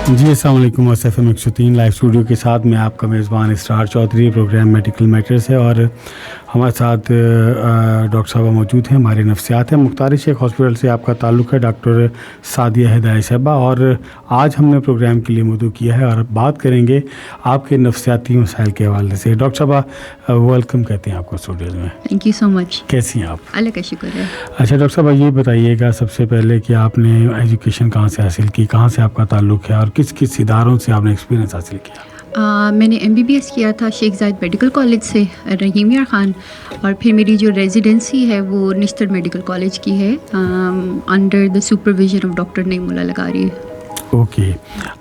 جی السلام علیکم. SFM 103 live studio کے ساتھ میں آپ کا میزبان اسرار چودھری. پروگرام میڈیکل میٹرز ہے اور ہمارے ساتھ ڈاکٹر صاحبہ موجود ہیں. ہمارے نفسیات ہیں. مختار شیخ ہاسپٹل سے آپ کا تعلق ہے, ڈاکٹر سعدیہ ہدایت صاحبہ, اور آج ہم نے پروگرام کے لیے موضوع کیا ہے اور بات کریں گے آپ کے نفسیاتی مسائل کے حوالے سے. ڈاکٹر صاحبہ ویلکم کہتے ہیں آپ کو اسٹوڈیو میں. تھینک یو سو مچ. کیسی ہیں آپ؟ اللہ کا شکر ہے. اچھا ڈاکٹر صاحبہ یہ بتائیے گا سب سے پہلے کہ آپ نے ایجوکیشن کہاں سے حاصل کی, کہاں سے آپ کا تعلق ہے اور کس کس اداروں سے آپ نے ایکسپیرینس حاصل کیا؟ میں نے MBBS کیا تھا شیخ زاید میڈیکل کالج سے, رحیم یار خان, اور پھر میری جو ریزیڈنسی ہے وہ نشتر میڈیکل کالج کی ہے under the supervision of doctor Naeem Ullah لغاری. اوکے.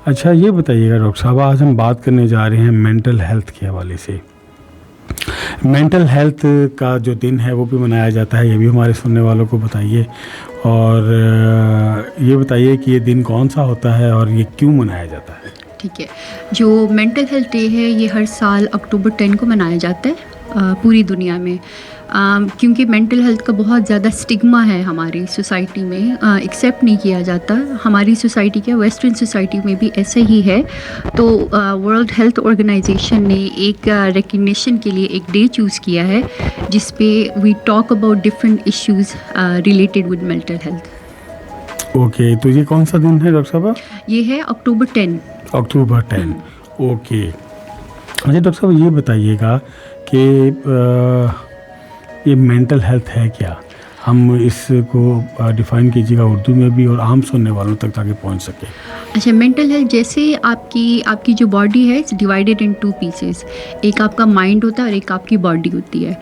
اچھا یہ بتائیے گا ڈاکٹر صاحب, آج ہم بات کرنے جا رہے ہیں مینٹل ہیلتھ کے حوالے سے. مینٹل ہیلتھ کا جو دن ہے وہ بھی منایا جاتا ہے, یہ بھی ہمارے سننے والوں کو بتائیے, اور یہ بتائیے کہ یہ دن کون سا ہوتا ہے اور یہ کیوں منایا جاتا ہے؟ ٹھیک ہے. جو مینٹل ہیلتھ ڈے ہے یہ ہر سال اکتوبر 10 کو منایا جاتا ہے پوری دنیا میں, کیونکہ مینٹل ہیلتھ کا بہت زیادہ اسٹگما ہے ہماری سوسائٹی میں, ایکسیپٹ نہیں کیا جاتا. ہماری سوسائٹی کیا ویسٹرن سوسائٹی میں بھی ایسا ہی ہے. تو ورلڈ ہیلتھ آرگنائزیشن نے ایک ریکگنیشن کے لیے ایک ڈے چوز کیا ہے جس پہ we talk about different issues related with mental health. Okay, تو یہ کون سا دن ہے ڈاکٹر صاحبہ؟ یہ ہے اکتوبر 10. اکتوبر 10. اوکے. اچھا ڈاکٹر صاحب یہ بتائیے گا کہ یہ مینٹل ہیلتھ ہے کیا؟ ہم اس کو ڈیفائن کیجیے گا اردو میں بھی اور عام سننے والوں تک تاکہ پہنچ سکے. اچھا, مینٹل ہیلتھ جیسے آپ کی جو باڈی ہے اٹس ڈیوائڈیڈ ان 2 پیسز. ایک آپ کا مائنڈ ہوتا ہے اور ایک آپ کی باڈی ہوتی ہے.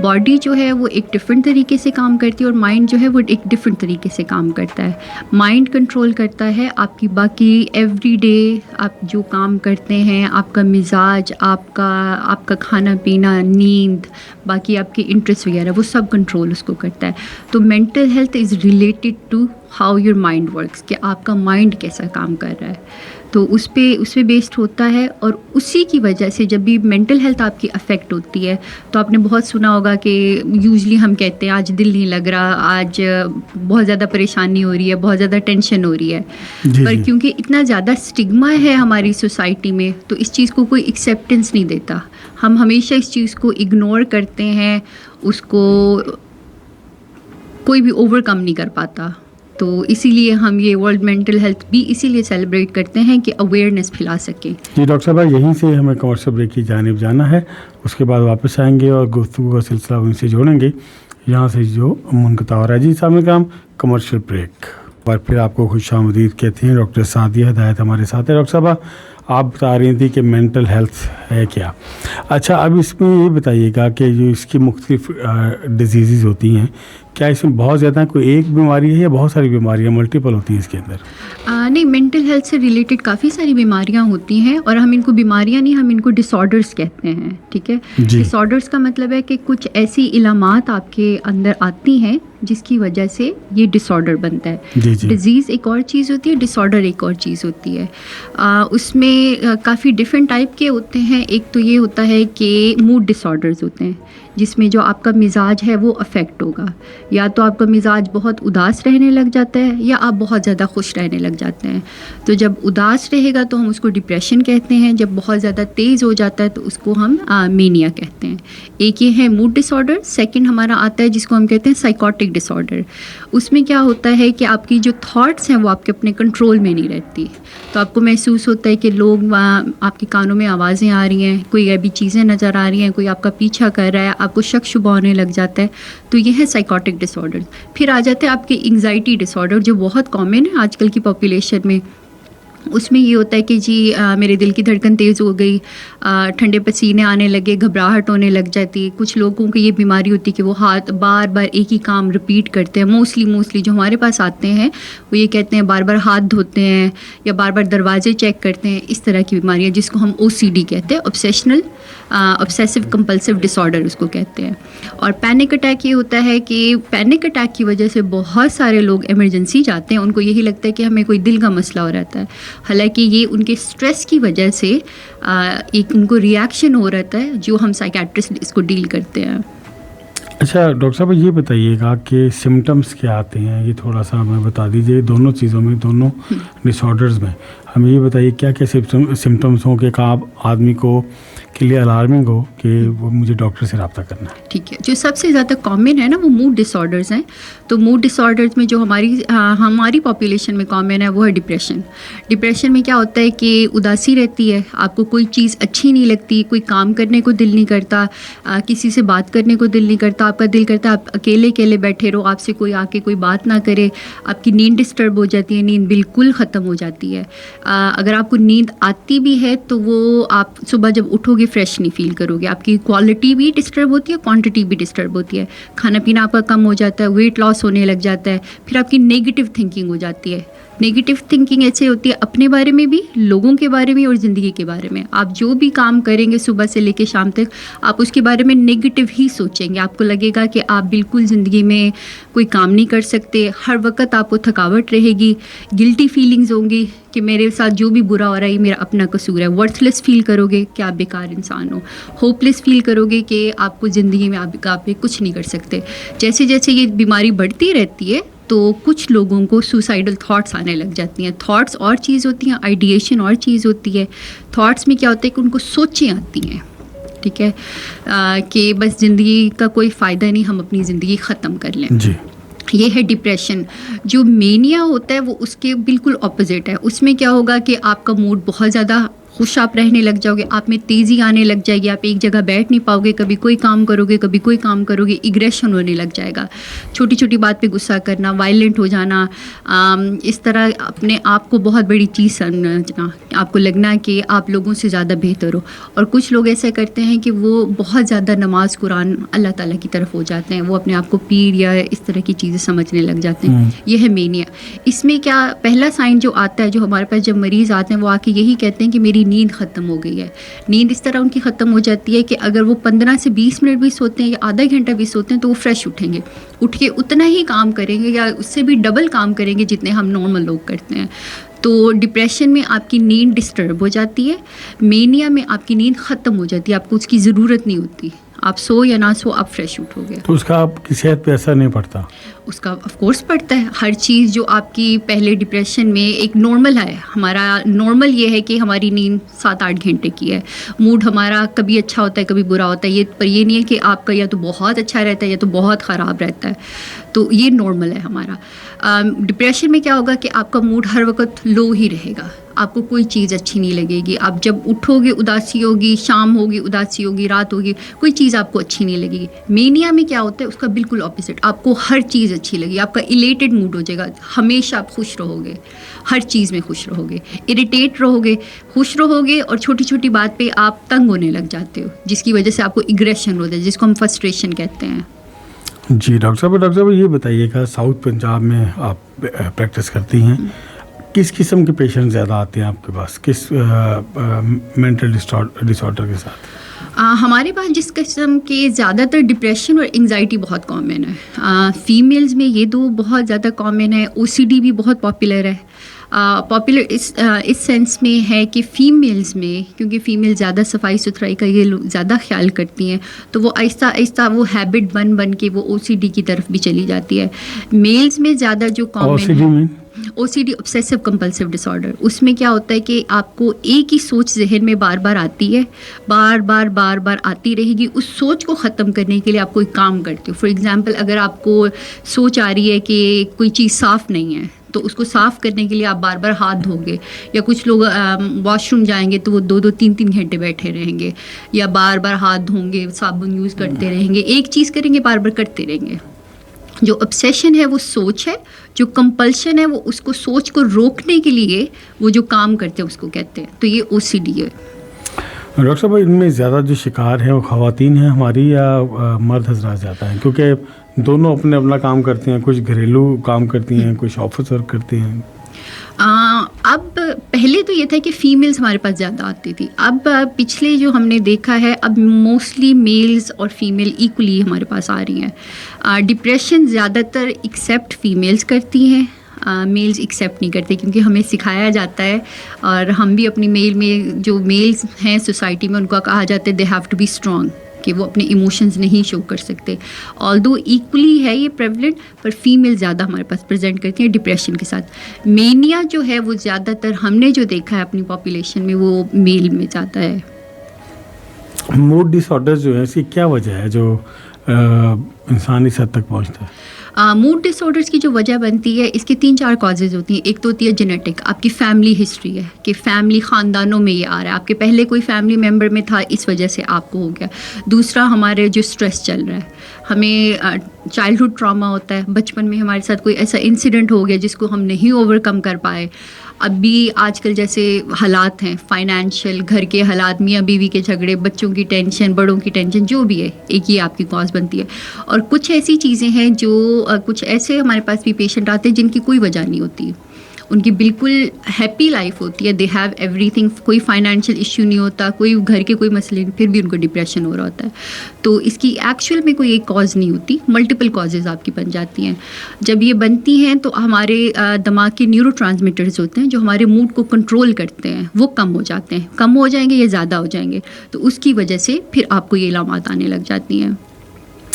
باڈی جو ہے وہ ایک ڈفرینٹ طریقے سے کام کرتی ہے اور مائنڈ جو ہے وہ ایک ڈفرینٹ طریقے سے کام کرتا ہے. مائنڈ کنٹرول کرتا ہے آپ کی باقی ایوری ڈے آپ جو کام کرتے ہیں, آپ کا مزاج, آپ کا کھانا پینا, نیند, باقی آپ کے انٹرسٹ وغیرہ, وہ سب کنٹرول اس کو کرتا ہے. تو mental health is related to how your mind works, کہ آپ کا مائنڈ کیسا کام کر رہا ہے. تو اس پہ بیسڈ ہوتا ہے, اور اسی کی وجہ سے جب بھی مینٹل ہیلتھ آپ کی افیکٹ ہوتی ہے تو آپ نے بہت سنا ہوگا کہ یوزلی ہم کہتے ہیں آج دل نہیں لگ رہا, آج بہت زیادہ پریشانی ہو رہی ہے, بہت زیادہ ٹینشن ہو رہی ہے. پر کیونکہ اتنا زیادہ اسٹگما ہے ہماری سوسائٹی میں تو اس چیز کو کوئی ایکسیپٹنس نہیں دیتا. ہم ہمیشہ اس چیز کو اگنور کرتے ہیں, اس کو کوئی بھی اوور کم نہیں کر پاتا. تو اسی لیے ہم یہ ورلڈ مینٹل ہیلتھ بھی اسی لیے سیلیبریٹ کرتے ہیں کہ اویئرنیس پھیلا سکیں. جی ڈاکٹر صاحب, یہیں سے ہمیں کمرشل بریک کی جانب جانا ہے, اس کے بعد واپس آئیں گے اور گفتگو کا سلسلہ ان سے جوڑیں گے یہاں سے جو منقطع ہو رہا ہے. جی السلام علیکم. کمرشل بریک اور پھر آپ کو خوش آمدید کہتے ہیں. ڈاکٹر سعدیہ ہدایت ہمارے ساتھ ہے. ڈاکٹر صاحبہ آپ بتا رہی تھیں کہ مینٹل ہیلتھ ہے کیا. اچھا, اب اس میں یہ بتائیے گا کہ جو اس کی مختلف ڈیزیزز ہوتی ہیں, کیا اس میں بہت زیادہ کوئی ایک بیماری ہے یا بہت ساری بیماریاں ملٹیپل ہوتی ہیں اس کے اندر؟ نہیں, مینٹل ہیلتھ سے ریلیٹڈ کافی ساری بیماریاں ہوتی ہیں, اور ہم ان کو بیماریاں نہیں, ہم ان کو ڈس آرڈرس کہتے ہیں. ٹھیک ہے. ڈس آرڈرس کا مطلب ہے کہ کچھ ایسی علامات آپ کے اندر آتی ہیں جس کی وجہ سے یہ ڈس آرڈر بنتا ہے. ڈیزیز ایک اور چیز ہوتی ہے, ڈس آرڈر ایک اور چیز ہوتی ہے. اس میں کافی ڈفرینٹ ٹائپ کے ہوتے ہیں. ایک تو یہ ہوتا ہے کہ موڈ ڈس آرڈرز ہوتے ہیں جس میں جو آپ کا مزاج ہے وہ افیکٹ ہوگا. یا تو آپ کا مزاج بہت اداس رہنے لگ جاتا ہے یا آپ بہت زیادہ خوش رہنے لگ جاتے ہیں. تو جب اداس رہے گا تو ہم اس کو ڈپریشن کہتے ہیں, جب بہت زیادہ تیز ہو جاتا ہے تو اس کو ہم مینیا کہتے ہیں. ایک یہ ہے موڈ ڈس آرڈر. سیکنڈ ہمارا آتا ہے جس کو ہم کہتے ہیں سائیکوٹک ڈس آرڈر. اس میں کیا ہوتا ہے کہ آپ کی جو تھاٹس ہیں وہ آپ کے اپنے کنٹرول میں نہیں رہتی. تو آپ کو محسوس ہوتا ہے کہ لوگ آپ کے کانوں میں آوازیں آ رہی ہیں, کوئی ابھی چیزیں نظر آ رہی ہیں, کوئی آپ کا پیچھا کر رہا ہے, آپ کو شک شبہ ہونے لگ جاتا ہے. تو یہ ہے سائیکوٹک ڈس آرڈر. پھر آ جاتے ہیں آپ کے انگزائٹی ڈس آرڈر جو بہت کامن ہے آج کل کی پاپولیشن میں. اس میں یہ ہوتا ہے کہ جی میرے دل کی دھڑکن تیز ہو گئی, ٹھنڈے پسینے آنے لگے, گھبراہٹ ہونے لگ جاتی. کچھ لوگوں کو یہ بیماری ہوتی ہے کہ وہ ہاتھ بار بار ایک ہی کام رپیٹ کرتے ہیں. موسٹلی جو ہمارے پاس آتے ہیں وہ یہ کہتے ہیں بار بار ہاتھ دھوتے ہیں یا بار بار دروازے چیک کرتے ہیں. اس طرح کی بیماریاں جس کو ہم OCD کہتے ہیں, obsessive compulsive disorder اس کو کہتے ہیں. اور پینک اٹیک یہ ہوتا ہے کہ پینک اٹیک کی وجہ سے بہت سارے لوگ ایمرجنسی جاتے ہیں. ان کو یہی لگتا ہے کہ ہمیں کوئی دل کا مسئلہ ہو رہتا ہے, حالانکہ یہ ان کے اسٹریس کی وجہ سے ایک ان کو ریئیکشن ہو رہتا ہے جو ہم سائیکیٹرسٹ اس کو ڈیل کرتے ہیں. اچھا ڈاکٹر صاحب یہ بتائیے گا کہ سمٹمس کیا آتے ہیں، یہ تھوڑا سا ہمیں بتا دیجیے دونوں چیزوں میں، دونوں ڈس آرڈرز میں ہمیں یہ بتائیے کیا کیا سمٹمس ہوں کہ آپ آدمی کو کے لیے الارمنگ ہو کہ وہ مجھے ڈاکٹر سے رابطہ کرنا ہے. ٹھیک ہے. جو سب سے زیادہ کامن ہے نا وہ موڈ ڈس آرڈرز ہیں. تو موڈ ڈس آرڈرز میں جو ہماری پاپولیشن میں کامن ہے وہ ہے ڈپریشن. ڈپریشن میں کیا ہوتا ہے کہ اداسی رہتی ہے، آپ کو کوئی چیز اچھی نہیں لگتی، کوئی کام کرنے کو دل نہیں کرتا، کسی سے بات کرنے کو دل نہیں کرتا، آپ کا دل کرتا ہے آپ اکیلے اکیلے بیٹھے رہو، آپ سے کوئی آ کے کوئی بات نہ کرے، آپ کی نیند ڈسٹرب ہو جاتی ہے، نیند بالکل ختم ہو جاتی ہے. اگر آپ کو نیند آتی بھی ہے تو وہ آپ صبح جب اٹھو گے فریش نہیں فیل کرو گے، آپ کی کوالٹی بھی ڈسٹرب ہوتی ہے، کوانٹٹی بھی ڈسٹرب ہوتی ہے، کھانا پینا آپ کا کم ہو جاتا ہے، ویٹ لاس ہونے لگ جاتا ہے، پھر آپ کی نیگیٹو تھنکنگ ہو جاتی ہے. نیگیٹو تھنکنگ ایسے ہوتی ہے اپنے بارے میں بھی، لوگوں کے بارے میں اور زندگی کے بارے میں. آپ جو بھی کام کریں گے صبح سے لے کے شام تک آپ اس کے بارے میں نیگیٹو ہی سوچیں گے. آپ کو لگے گا کہ آپ بالکل زندگی میں کوئی کام نہیں کر سکتے، ہر وقت آپ کو تھکاوٹ رہے گی، گلٹی فیلنگز ہوں گی کہ میرے ساتھ جو بھی برا ہو رہا ہے یہ میرا اپنا قصور ہے. ورتھ لیس فیل کرو گے کہ آپ بیکار انسان ہو. ہوپ لیس فیل کرو گے کہ آپ کو زندگی میں آپ کچھ نہیں کر سکتے. جیسے جیسے یہ بیماری بڑھتی رہتی ہے تو کچھ لوگوں کو سوسائڈل تھاٹس آنے لگ جاتی ہیں. تھاٹس اور چیز ہوتی ہیں، آئیڈیشن اور چیز ہوتی ہے. تھاٹس میں کیا ہوتا ہے کہ ان کو سوچیں آتی ہیں، ٹھیک ہے، کہ بس زندگی کا کوئی فائدہ نہیں، ہم اپنی زندگی ختم کر لیں. جی یہ ہے ڈپریشن. جو مینیا ہوتا ہے وہ اس کے بالکل اپوزٹ ہے. اس میں کیا ہوگا کہ آپ کا موڈ بہت زیادہ خوش آپ رہنے لگ جاؤ گے، آپ میں تیزی آنے لگ جائے گی، آپ ایک جگہ بیٹھ نہیں پاؤ گے، کبھی کوئی کام کرو گے کبھی کوئی کام کرو گے، ایگریشن ہونے لگ جائے گا، چھوٹی چھوٹی بات پہ غصہ کرنا، وائلنٹ ہو جانا، اس طرح اپنے آپ کو بہت بڑی چیز سمجھنا، آپ کو لگنا کہ آپ لوگوں سے زیادہ بہتر ہو. اور کچھ لوگ ایسا کرتے ہیں کہ وہ بہت زیادہ نماز قرآن اللہ تعالیٰ کی طرف ہو جاتے ہیں، وہ اپنے آپ کو پیر یا اس طرح کی چیزیں سمجھنے لگ جاتے ہیں. یہ ہے مینیا. اس میں کیا پہلا سائن جو آتا ہے، جو ہمارے پاس جب مریض آتے ہیں وہ آ کے یہی کہتے ہیں کہ میری نیند ختم ہو گئی ہے. نیند اس طرح ان کی ختم ہو جاتی ہے کہ اگر وہ 15 سے 20 منٹ بھی سوتے ہیں یا آدھا گھنٹہ بھی سوتے ہیں تو وہ فریش اٹھیں گے، اٹھ کے اتنا ہی کام کریں گے یا اس سے بھی ڈبل کام کریں گے جتنے ہم نارمل لوگ کرتے ہیں. تو ڈپریشن میں آپ کی نیند ڈسٹرب ہو جاتی ہے. مینیا میں آپ کی نیند ختم ہو جاتی ہے، آپ کو اس کی ضرورت نہیں ہوتی، آپ سو یا نہ سو آپ فریش اٹھو گے. تو اس کا آپ کی صحت پہ اثر نہیں پڑتا؟ اس کا آف کورس پڑتا ہے. ہر چیز جو آپ کی پہلے ڈپریشن میں ایک نارمل ہے، ہمارا نارمل یہ ہے کہ ہماری نیند 7-8 گھنٹے کی ہے. موڈ ہمارا کبھی اچھا ہوتا ہے کبھی برا ہوتا ہے، پر یہ نہیں ہے کہ آپ کا یا تو بہت اچھا رہتا ہے یا تو بہت خراب رہتا ہے. تو یہ نارمل ہے ہمارا. ڈپریشن میں کیا ہوگا کہ آپ کا موڈ ہر وقت لو ہی رہے گا، آپ کو کوئی چیز اچھی نہیں لگے گی. آپ جب اٹھو گے اداسی ہوگی، شام ہوگی اداسی ہوگی، رات ہوگی، کوئی چیز آپ کو اچھی نہیں لگے گی. مینیا میں کیا ہوتا ہے اس کا بالکل اپوزٹ، آپ کو ہر چیز اچھی لگی، آپ کا الیٹڈ موڈ ہو جائے گا، ہمیشہ آپ خوش رہو گے، ہر چیز میں خوش رہو گے، اریٹیٹ رہو گے، خوش رہو گے، اور چھوٹی چھوٹی بات پہ آپ تنگ ہونے لگ جاتے ہو جس کی وجہ سے آپ کو ایگریشن ہوتا ہے، جس کو ہم فرسٹریشن کہتے ہیں. جی ڈاکٹر صاحب یہ بتائیے گا ساؤتھ پنجاب میں آپ پریکٹس کرتی ہیں، کس قسم کے پیشنٹ زیادہ آتے ہیں آپ کے پاس، کس مینٹل ڈس آرڈر کے ساتھ؟ ہمارے پاس جس قسم کے زیادہ تر ڈپریشن اور انگزائٹی بہت کامن ہے. فیمیلز میں یہ دو بہت زیادہ کامن ہے. OCD بھی بہت پاپولر ہے. پاپولر اس سینس میں ہے کہ فیمیلز میں، کیونکہ فیمیل زیادہ صفائی ستھرائی کا یہ زیادہ خیال کرتی ہیں تو وہ آہستہ آہستہ وہ ہیبٹ بن کے وہ OCD کی طرف بھی چلی جاتی ہے. میلز میں زیادہ جو کامن ہے OCD obsessive compulsive disorder، اس میں کیا ہوتا ہے کہ آپ کو ایک ہی سوچ ذہن میں بار بار آتی ہے، بار بار آتی رہے گی. اس سوچ کو ختم کرنے کے لیے آپ کوئی کام کرتے ہو. فار ایگزامپل اگر آپ کو سوچ آ رہی ہے کہ کوئی چیز صاف نہیں ہے تو اس کو صاف کرنے کے لیے آپ بار بار ہاتھ دھو گے، یا کچھ لوگ واش روم جائیں گے تو وہ 2-3 گھنٹے بیٹھے رہیں گے، یا بار بار ہاتھ دھوں گے، صابن یوز کرتے رہیں گے، ایک چیز کریں گے بار بار کرتے رہیں گے. جو obsession ہے وہ سوچ ہے، جو compulsion ہے وہ اس کو سوچ کو روکنے کے لیے وہ جو کام کرتے ہیں اس کو کہتے ہیں. تو یہ OCD ہے. ڈاکٹر صاحب ان میں زیادہ جو شکار ہیں وہ خواتین ہیں ہماری یا مرد حضرات زیادہ ہیں؟ کیونکہ دونوں اپنا کام کرتے ہیں، کچھ گھریلو کام کرتی ہیں، کچھ آفس ورک کرتی ہیں. اب پہلے تو یہ تھا کہ فیمیلز ہمارے پاس زیادہ آتی تھی. اب پچھلے جو ہم نے دیکھا ہے اب موسٹلی میلز اور فیمیل ایکولی ہمارے پاس آ رہی ہیں. ڈپریشن زیادہ تر ایکسیپٹ فیمیلز کرتی ہیں، میلز ایکسیپٹ نہیں کرتے کیونکہ ہمیں سکھایا جاتا ہے، اور ہم بھی اپنی میل میں جو میلز ہیں سوسائٹی میں ان کو کہا جاتا ہے they have to be strong, کہ وہ اپنے ایموشنز نہیں شو کر سکتے. آلدو ایکولی ہے یہ پریولنٹ, پر فیمیل زیادہ ہمارے پاس پریزنٹ کرتی ہیں ڈپریشن کے ساتھ. مینیا جو ہے وہ زیادہ تر ہم نے جو دیکھا ہے اپنی پاپولیشن میں وہ میل میں زیادہ ہے. موڈ ڈس آرڈر جو ہے اس کی کیا وجہ ہے جو انسان اس حد تک پہنچتا ہے؟ موڈ ڈس آرڈرس کی جو وجہ بنتی ہے اس کی 3-4 کازز ہوتی ہیں. ایک تو ہوتی ہے جینیٹک, آپ کی فیملی ہسٹری ہے کہ فیملی خاندانوں میں یہ آ رہا ہے, آپ کے پہلے کوئی فیملی ممبر میں تھا اس وجہ سے آپ کو ہو گیا. دوسرا ہمارے جو اسٹریس چل رہا ہے, ہمیں چائلڈہڈ ٹراما ہوتا ہے, بچپن میں ہمارے ساتھ کوئی ایسا انسیڈنٹ ہو گیا جس کو ہم نہیں اوور کم کر پائے. اب بھی آج کل جیسے حالات ہیں فائنینشیل, گھر کے حالات, میاں بیوی کے جھگڑے, بچوں کی ٹینشن, بڑوں کی ٹینشن, جو بھی ہے ایک یہ آپ کی کاز بنتی ہے. اور کچھ ایسی چیزیں ہیں جو کچھ ایسے ہمارے پاس بھی پیشنٹ آتے ہیں جن کی کوئی وجہ نہیں ہوتی, ان کی بالکل ہیپی لائف ہوتی ہے, دے ہیو ایوری تھنگ, کوئی فائنینشیل ایشو نہیں ہوتا, کوئی گھر کے کوئی مسئلے نہیں, پھر بھی ان کو ڈپریشن ہو رہا ہوتا ہے. تو اس کی ایکچوئل میں کوئی ایک کاز نہیں ہوتی, ملٹیپل کازز آپ کی بن جاتی ہیں. جب یہ بنتی ہیں تو ہمارے دماغ کے نیورو ٹرانسمیٹرز ہوتے ہیں جو ہمارے موڈ کو کنٹرول کرتے ہیں, وہ کم ہو جاتے ہیں, کم ہو جائیں گے یا زیادہ ہو جائیں گے, تو اس کی وجہ سے پھر آپ کو یہ علامات آنے لگ جاتی ہیں.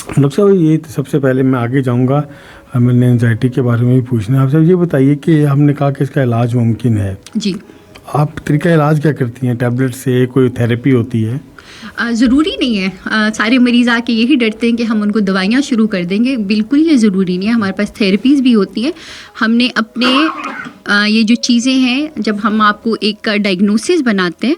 ڈاکٹر صاحب یہ سب سے پہلے میں آگے جاؤں گا, میں نے انزائٹی کے بارے میں بھی پوچھنا ہے آپ سے. یہ بتائیے کہ ہم نے کہا کہ اس کا علاج ممکن ہے, جی آپ طریقہ علاج کیا کرتی ہیں؟ ٹیبلٹ سے کوئی تھیراپی ہوتی ہے؟ ضروری نہیں ہے. سارے مریض آ کے یہی ڈرتے ہیں کہ ہم ان کو دوائیاں شروع کر دیں گے, بالکل یہ ضروری نہیں ہے. ہمارے پاس تھیراپیز بھی ہوتی ہیں. ہم نے اپنے یہ جو چیزیں ہیں, جب ہم آپ کو ایک ڈائگنوسس بناتے ہیں,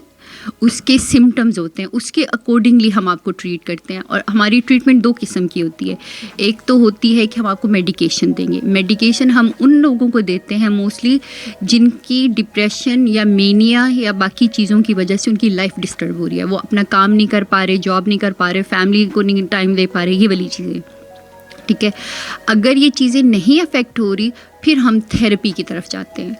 اس کے سمٹمز ہوتے ہیں, اس کے اکارڈنگلی ہم آپ کو ٹریٹ کرتے ہیں. اور ہماری ٹریٹمنٹ 2 قسم کی ہوتی ہے. ایک تو ہوتی ہے کہ ہم آپ کو میڈیکیشن دیں گے. میڈیکیشن ہم ان لوگوں کو دیتے ہیں موسٹلی جن کی ڈپریشن یا مینیا یا باقی چیزوں کی وجہ سے ان کی لائف ڈسٹرب ہو رہی ہے, وہ اپنا کام نہیں کر پا رہے, جاب نہیں کر پا رہے, فیملی کو نہیں ٹائم دے پا رہے, یہ والی چیزیں. ٹھیک ہے, اگر یہ چیزیں نہیں افیکٹ ہو رہی پھر ہم تھیراپی کی طرف جاتے ہیں.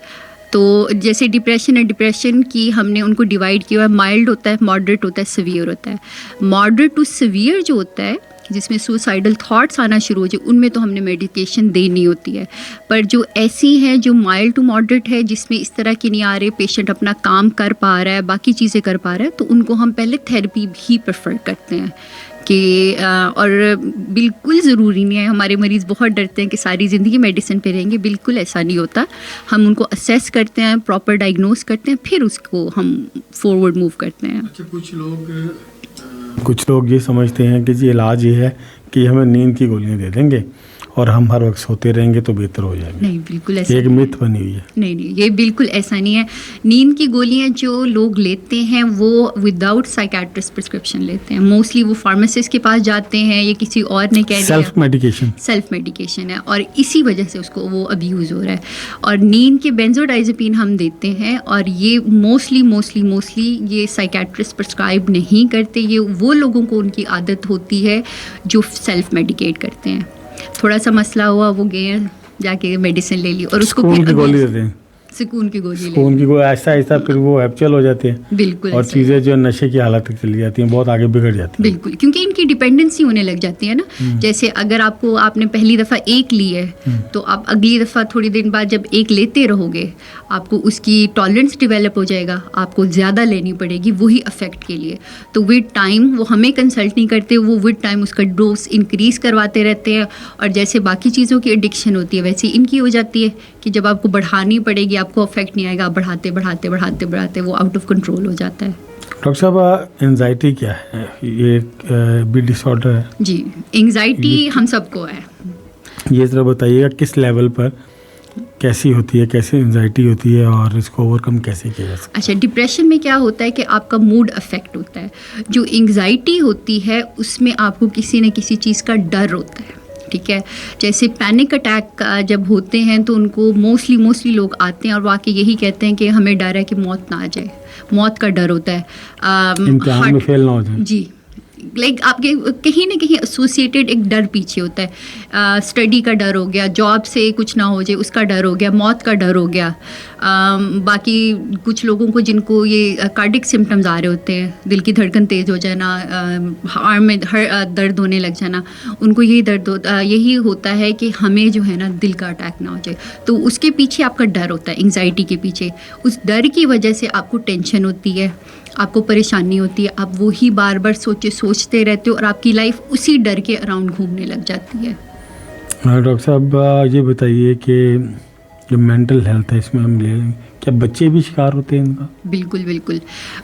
تو جیسے ڈپریشن ہے, ڈپریشن کی ہم نے ان کو ڈیوائڈ کیا ہے, مائلڈ ہوتا ہے, ماڈریٹ ہوتا ہے, سیویئر ہوتا ہے. ماڈریٹ ٹو سیویئر جو ہوتا ہے جس میں سوسائڈل تھاٹس آنا شروع ہو جائے, ان میں تو ہم نے میڈیکیشن دینی ہوتی ہے. پر جو ایسی ہیں جو مائلڈ ٹو ماڈریٹ ہے, جس میں اس طرح کی نہیں آ رہے, پیشنٹ اپنا کام کر پا رہا ہے, باقی چیزیں کر پا رہا ہے, تو ان کو ہم پہلے تھیراپی بھی پریفر کرتے ہیں. کہ اور بالکل ضروری نہیں ہے, ہمارے مریض بہت ڈرتے ہیں کہ ساری زندگی میڈیسن پہ رہیں گے, بالکل ایسا نہیں ہوتا. ہم ان کو اسیس کرتے ہیں, پراپر ڈائگنوز کرتے ہیں, پھر اس کو ہم فارورڈ موو کرتے ہیں. کچھ لوگ یہ سمجھتے ہیں کہ جی علاج یہ ہے کہ ہمیں نیند کی گولیاں دے دیں گے اور ہم ہر وقت سوتے رہیں گے تو بہتر ہو جائیں گے. نہیں, بالکل ایسا ایک مت بنی ہوئی ہے. نہیں, یہ بالکل ایسا نہیں ہے. نیند کی گولیاں جو لوگ لیتے ہیں وہ وداؤٹ سائیکیٹرسٹ پرسکرپشن لیتے ہیں. موسٹلی وہ فارماسسٹ کے پاس جاتے ہیں یا کسی اور نے کہہ دیا, سیلف میڈیکیشن ہے, اور اسی وجہ سے اس کو وہ ابیوز ہو رہا ہے. اور نیند کے بینزوڈائزپین ہم دیتے ہیں, اور یہ موسٹلی یہ سائیکیٹرسٹ پرسکرائب نہیں کرتے. یہ وہ لوگوں کو ان کی عادت ہوتی ہے جو سیلف میڈیکیٹ کرتے ہیں. تھوڑا سا مسئلہ ہوا, وہ گئے ہیں جا کے میڈیسن لے لی, اور اس کو سکون کی گولی دیتے ہیں, سکون کی گولی ایسا پھر وہ ایپچل ہو جاتے ہیں. بالکل, اور چیزیں جو نشے کی حالت تک چلی جاتی ہیں, بہت آگے بگڑ جاتی ہیں. بالکل, کیونکہ ان کی ڈیپینڈنسی ہونے لگ جاتی ہے نا. جیسے اگر آپ نے پہلی دفعہ ایک لی ہے, تو آپ اگلی دفعہ تھوڑی دن بعد جب ایک لیتے رہو گے, آپ کو اس کی ٹالرنس ڈیولپ ہو جائے گا, آپ کو زیادہ لینی پڑے گی وہی افیکٹ کے لیے. تو ود ٹائم وہ ہمیں کنسلٹ نہیں کرتے, وہ ود ٹائم اس کا ڈوز انکریز کرواتے رہتے ہیں. اور جیسے باقی چیزوں کی ایڈکشن ہوتی ہے ویسے ان کی ہو جاتی ہے کہ جب آپ کو بڑھانی پڑے گی آپ کو افیکٹ نہیں آئے گا, آپ بڑھاتے وہ آؤٹ آف کنٹرول ہو جاتا ہے. ڈاکٹر صاحب انزائٹی کیا ہے؟ یہ بھی ڈس آرڈر ہے؟ جی, انگزائٹی ہم سب کو ہے. یہ ذرا بتائیے گا کس لیول پر کیسی ہوتی ہے, کیسے انزائٹی ہوتی ہے, اور اس کو اوور کم کیسے کیا جا سکتا ہے؟ اچھا, ڈپریشن میں کیا ہوتا ہے کہ آپ کا موڈ افیکٹ ہوتا ہے. جو انگزائٹی ہوتی ہے اس میں آپ کو کسی نہ کسی چیز کا ڈر ہوتا ہے. ٹھیک ہے, جیسے پینک اٹیک جب ہوتے ہیں تو ان کو موسٹلی لوگ آتے ہیں اور وہ آ کے یہی کہتے ہیں کہ ہمیں ڈر ہے کہ موت نہ آ جائے, موت کا ڈر ہوتا ہے, امتحان میں فیل نہ ہو جائے. جی, لائک آپ کے کہیں نہ کہیں ایسوسیٹیڈ ایک ڈر پیچھے ہوتا ہے. اسٹڈی کا ڈر ہو گیا, جاب سے کچھ نہ ہو جائے اس کا ڈر ہو گیا, موت کا ڈر ہو گیا. باقی کچھ لوگوں کو جن کو یہ کارڈک سمٹمز آ رہے ہوتے ہیں, دل کی دھڑکن تیز ہو جانا, آرم میں درد ہونے لگ جانا, ان کو یہی ہوتا ہے کہ ہمیں جو ہے نا دل کا اٹیک نہ ہو جائے. تو اس کے پیچھے آپ کا ڈر ہوتا ہے, انگزائٹی کے پیچھے. اس ڈر کی وجہ سے آپ کو ٹینشن ہوتی ہے, آپ کو پریشانی ہوتی ہے, آپ وہی بار بار سوچتے رہتے ہو اور آپ کی لائف اسی ڈر کے اراؤنڈ گھومنے لگ جاتی ہے. ڈاکٹر صاحب یہ بتائیے کہ جو مینٹل ہیلتھ ہے اس میں ہم لے لیں, کیا بچے بھی شکار ہوتے ہیں ان کا؟ بالکل بالکل,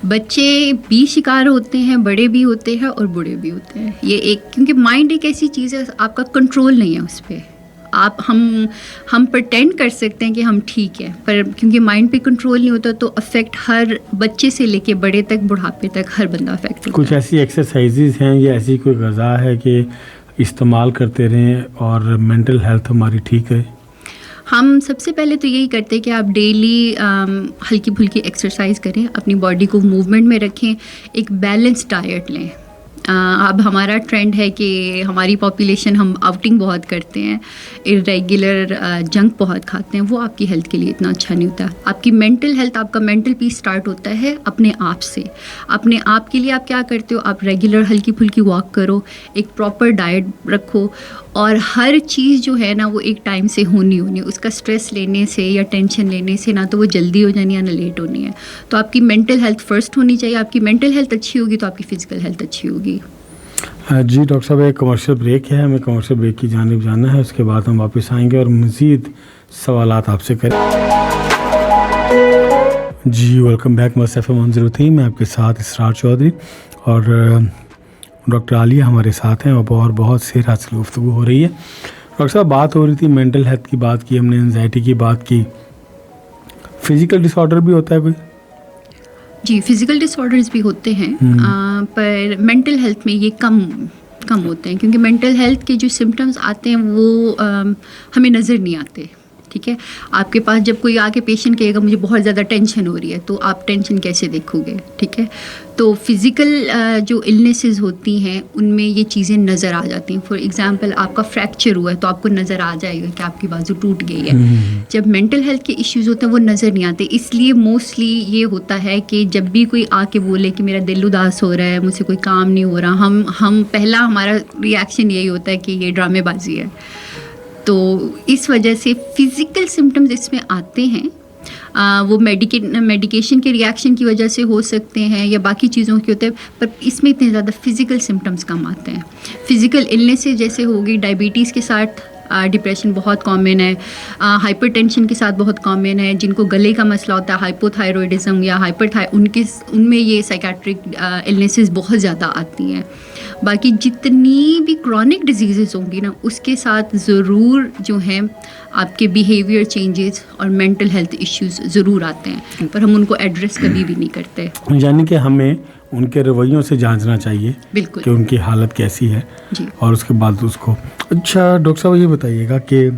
بچے بھی شکار ہوتے ہیں, بڑے بھی ہوتے ہیں اور بوڑھے بھی ہوتے ہیں. یہ ایک کیونکہ مائنڈ ایک ایسی چیز ہے, آپ کا کنٹرول نہیں ہے اس پہ. ہم پرٹینڈ کر سکتے ہیں کہ ہم ٹھیک ہیں, پر کیونکہ مائنڈ پہ کنٹرول نہیں ہوتا تو افیکٹ ہر بچے سے لے کے بڑے تک, بڑھاپے تک ہر بندہ افیکٹ ہوتا ہے. کچھ ایسی ایکسرسائزز ہیں یا ایسی کوئی غذا ہے کہ استعمال کرتے رہیں اور مینٹل ہیلتھ ہماری ٹھیک رہے؟ ہم سب سے پہلے تو یہی کرتے ہیں کہ آپ ڈیلی ہلکی پھلکی ایکسرسائز کریں, اپنی باڈی کو موومنٹ میں رکھیں, ایک بیلنس ڈائٹ لیں. اب ہمارا ٹرینڈ ہے کہ ہماری پاپولیشن ہم آؤٹنگ بہت کرتے ہیں, ریگولر جنک بہت کھاتے ہیں, وہ آپ کی ہیلتھ کے لیے اتنا اچھا نہیں ہوتا. آپ کی مینٹل ہیلتھ, آپ کا مینٹل پیس اسٹارٹ ہوتا ہے اپنے آپ سے. اپنے آپ کے لیے آپ کیا کرتے ہو, آپ ریگولر ہلکی پھلکی واک کرو, ایک پراپر ڈائٹ رکھو, اور ہر چیز جو ہے نا وہ ایک ٹائم سے ہونی اس کا اسٹریس لینے سے یا ٹینشن لینے سے نہ تو وہ جلدی ہو جانی ہے نہ لیٹ ہونی ہے. تو آپ کی مینٹل ہیلتھ فرسٹ ہونی چاہیے. آپ کی مینٹل ہیلتھ اچھی ہوگی تو آپ کی فزیکل ہیلتھ اچھی ہوگی. جی ڈاکٹر صاحب, ایک کمرشل بریک ہے, ہمیں کمرشل بریک کی جانب جانا ہے, اس کے بعد ہم واپس آئیں گے اور مزید سوالات آپ سے کریں. جی ویلکم بیک مس ایف ایم 103. میں آپ کے ساتھ اسرار چودھری اور ڈاکٹر عالیہ ہمارے ساتھ ہیں, اور بہت سیر حاصل گفتگو ہو رہی ہے. ڈاکٹر صاحب بات ہو رہی تھی مینٹل ہیلتھ کی, بات کی ہم نے, انزائٹی کی بات کی, فزیکل ڈس آرڈر بھی ہوتا ہے کوئی؟ جی فزیکل ڈس آرڈرز بھی ہوتے ہیں, پر مینٹل ہیلتھ میں یہ کم ہوتے ہیں, کیونکہ مینٹل ہیلتھ کے جو سمٹمز آتے ہیں وہ ہمیں نظر نہیں آتے. ٹھیک ہے, آپ کے پاس جب کوئی آ کے پیشنٹ کہے گا مجھے بہت زیادہ ٹینشن ہو رہی ہے, تو آپ ٹینشن کیسے دیکھو گے؟ ٹھیک ہے, تو فزیکل جو النیسز ہوتی ہیں ان میں یہ چیزیں نظر آ جاتی ہیں. فار ایگزامپل آپ کا فریکچر ہوا ہے تو آپ کو نظر آ جائے گا کہ آپ کی بازو ٹوٹ گئی ہے. جب مینٹل ہیلتھ کے ایشوز ہوتے ہیں وہ نظر نہیں آتے. اس لیے موسٹلی یہ ہوتا ہے کہ جب بھی کوئی آ کے بولے کہ میرا دل اداس ہو رہا ہے, مجھ سے کوئی کام نہیں ہو رہا, ہم پہلا ہمارا ریئیکشن یہی ہوتا ہے کہ یہ ڈرامے بازی ہے. تو اس وجہ سے فزیکل سمٹمز اس میں آتے ہیں, وہ میڈیکیشن کے ریئیکشن کی وجہ سے ہو سکتے ہیں یا باقی چیزوں کے ہوتے ہیں, پر اس میں اتنے زیادہ فزیکل سمٹمز کم آتے ہیں. فزیکل النیس جیسے ہوگی, ڈائبٹیز کے ساتھ ڈپریشن بہت کامن ہے, ہائپر ٹینشن کے ساتھ بہت کامن ہے, جن کو گلے کا مسئلہ ہوتا ہے, ہائپو تھائرائڈزم یا ان میں یہ سائکیٹرک النیسز بہت زیادہ آتی ہیں. باقی جتنی بھی کرونک ڈیزیزز ہوں گی نا, اس کے ساتھ ضرور جو ہیں آپ کے بیہیویئر چینجز اور مینٹل ہیلتھ ایشوز ضرور آتے ہیں, پر ہم ان کو ایڈریس کبھی بھی نہیں کرتے. یعنی کہ ہمیں ان کے رویوں سے جانچنا چاہیے بالکل کہ ان کی حالت کیسی ہے. جی, اور اس کے بعد اس کو. اچھا ڈاکٹر صاحب یہ بتائیے گا کہ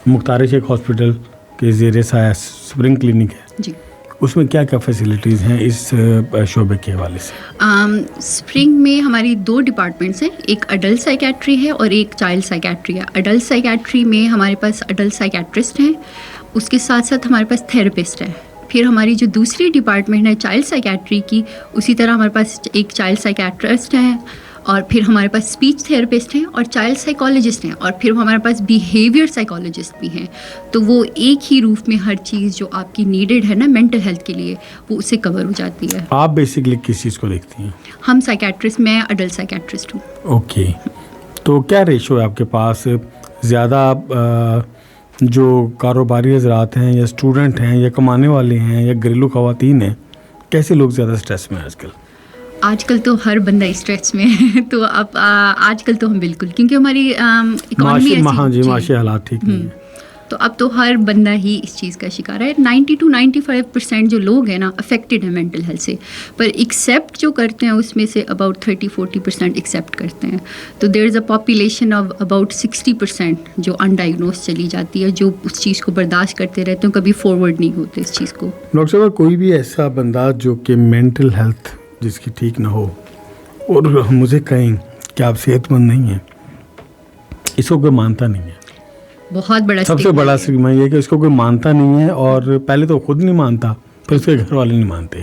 مختار شیخ ہاسپٹل کے زیر سایہ اسپرنگ کلینک ہے, جی, اس میں کیا کیا فیسلٹیز ہیں اس شعبے کے حوالے سے؟ اسپرنگ میں ہماری 2 ڈپارٹمنٹس ہیں, ایک اڈلٹ سائیکیٹری ہے اور ایک چائلڈ سائیکیٹری ہے. اڈلٹ سائیکیٹری میں ہمارے پاس اڈلٹ سائیکیٹرسٹ ہیں, اس کے ساتھ ساتھ ہمارے پاس تھراپسٹ ہیں. پھر ہماری جو دوسری ڈپارٹمنٹ ہے چائلڈ سائیکیٹری کی, اسی طرح ہمارے پاس ایک چائلڈ سائیکیٹرسٹ ہیں, اور پھر ہمارے پاس اسپیچ تھراپسٹ ہیں اور چائلڈ سائیکالوجسٹ ہیں, اور پھر ہمارے پاس بیہیویئر سائیکالوجسٹ بھی ہیں. تو وہ ایک ہی روف میں ہر چیز جو آپ کی نیڈڈ ہے نا مینٹل ہیلتھ کے لیے, وہ اسے کور ہو جاتی ہے. آپ بیسکلی کس چیز کو دیکھتی ہیں؟ ہم سائیکیٹرسٹ, میں اڈلٹ سائیکیٹرسٹ ہوں. اوکے, تو کیا ریشو ہے آپ کے پاس؟ زیادہ جو کاروباری حضرات ہیں یا اسٹوڈنٹ ہیں یا کمانے والے ہیں یا گھریلو خواتین ہیں, کیسے لوگ زیادہ اسٹریس میں ہیں آج کل؟ آج کل تو ہر بندہ اسٹریس میں ہے. تو اب آج کل تو ہم بالکل, کیونکہ ہماری اکانومی معاشی حالات ٹھیک نہیں ہیں, تو اب تو ہر بندہ ہی اس چیز کا شکار ہے. 90 to 95% جو لوگ ہیں نا افیکٹڈ ہیں مینٹل ہیلتھ سے, پر ایکسیپٹ جو کرتے ہیں اس میں سے اباؤٹ 30-40% ایکسیپٹ کرتے ہیں. تو دیر از اے پاپولیشن آف اباؤٹ 60% جو انڈائگنوز چلی جاتی ہے, جو اس چیز کو برداشت کرتے رہتے ہیں, کبھی فارورڈ نہیں ہوتے اس چیز کو. ڈاکٹر صاحب کوئی بھی ایسا بندہ جو کہ مینٹل ہیلتھ جس کی ٹھیک نہ ہو اور مجھے کہیں کہ آپ صحت مند نہیں ہیں, اس کو کوئی مانتا نہیں ہے. بہت بڑا سب سے بڑا اسٹگما یہ ہے کہ اس کو کوئی مانتا نہیں ہے, اور پہلے تو خود نہیں مانتا, پھر اس کے گھر والے نہیں مانتے.